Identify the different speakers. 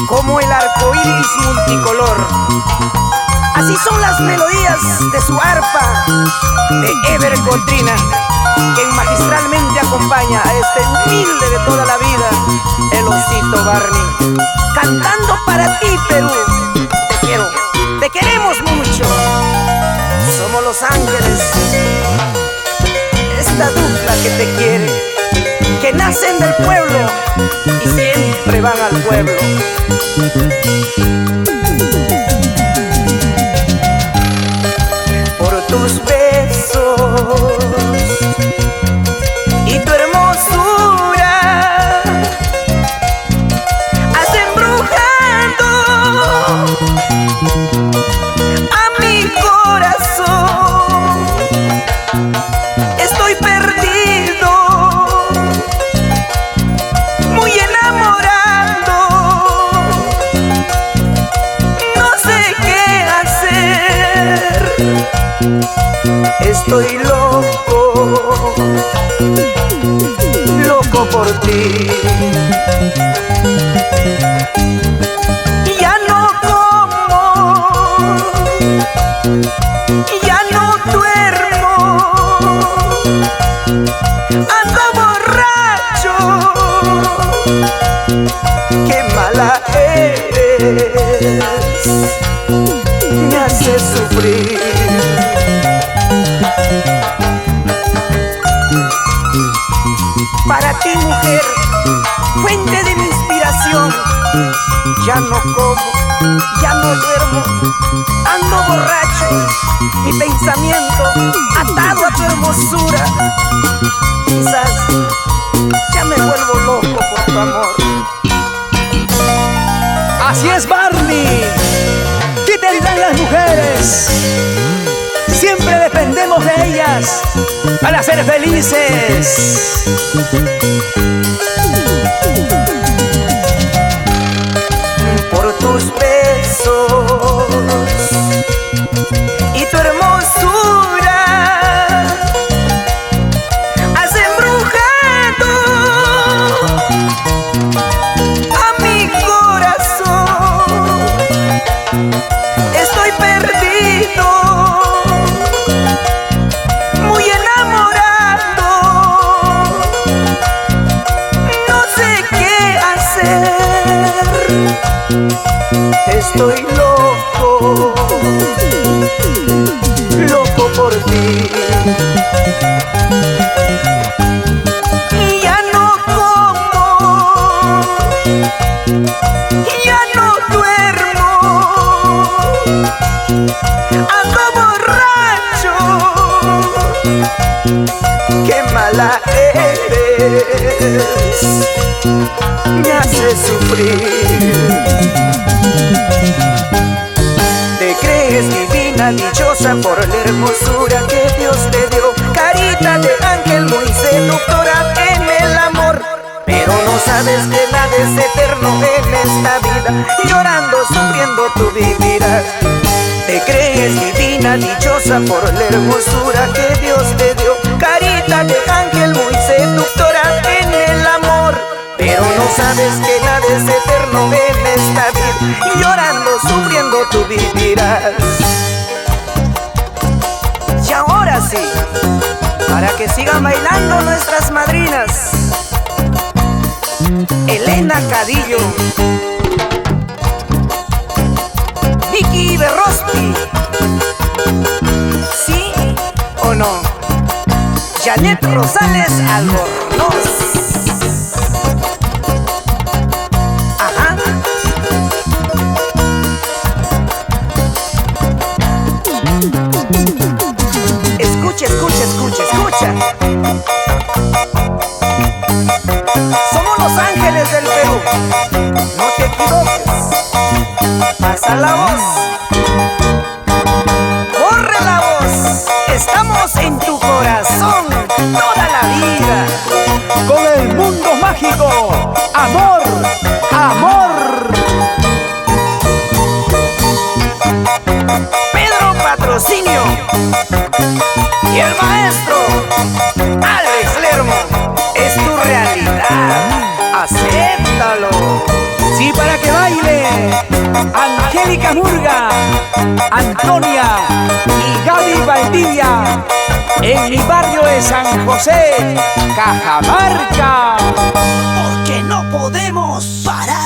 Speaker 1: Como el arco iris multicolor, así son las melodías de su arpa de Ever Cotrina, quien magistralmente acompaña a este humilde de toda la vida, el Osito Barney, cantando para ti, Perú. Te quiero, te queremos mucho. Somos Los Ángeles, esta dupla que te quiere, que nacen del pueblo y siempre van al pueblo. Por tus besos y tu hermosura has embrujado a mi corazón. Estoy perdido, muy enamorado, no sé qué hacer. Estoy loco, loco por ti. Ya no como, ya no duermo, ando borracho. Qué mala eres, me haces sufrir. Para ti, mujer, fuente de mi inspiración, ya no como, ya no duermo, ando borracho, mi pensamiento atado a tu hermosura. Quizás ya me vuelvo loco por tu amor.
Speaker 2: Así es, Barney. ¿Qué tendrán las mujeres? Siempre dependemos de ellas para ser felices.
Speaker 1: Por tus besos y tu hermosura has embrujado a mi corazón. Estoy perdido, muy enamorado, no sé qué hacer. Estoy loco, loco por ti. Y ya no como, ya no duermo, ando borracho. Qué mala eres, me haces sufrir. Te crees divina, dichosa por la hermosura que Dios te dio, carita de ángel muy seductora en el amor. Pero no sabes que nada es eterno en esta vida, llorando, sufriendo tú vivirás. Te crees divina, dichosa por la hermosura que Dios te dio, carita de ángel muy seductora en el amor. Pero no sabes que nada es eterno en esta vida, llorando, sufriendo tú vivirás. Y ahora sí, para que sigan bailando nuestras madrinas, Elena Cadillo, Vicky Berrospi, ¿sí o no? Janet Rosales Albornoz. Ajá. Escucha, escucha, escucha, escucha. Somos Los Ángeles del Perú, no te equivoques. Pasa la voz, corre la voz. Estamos en tu corazón toda la vida.
Speaker 2: Sí, para que baile Angélica Murga, Antonia y Gaby Valdivia, en mi barrio de San José, Cajamarca.
Speaker 1: Porque no podemos parar.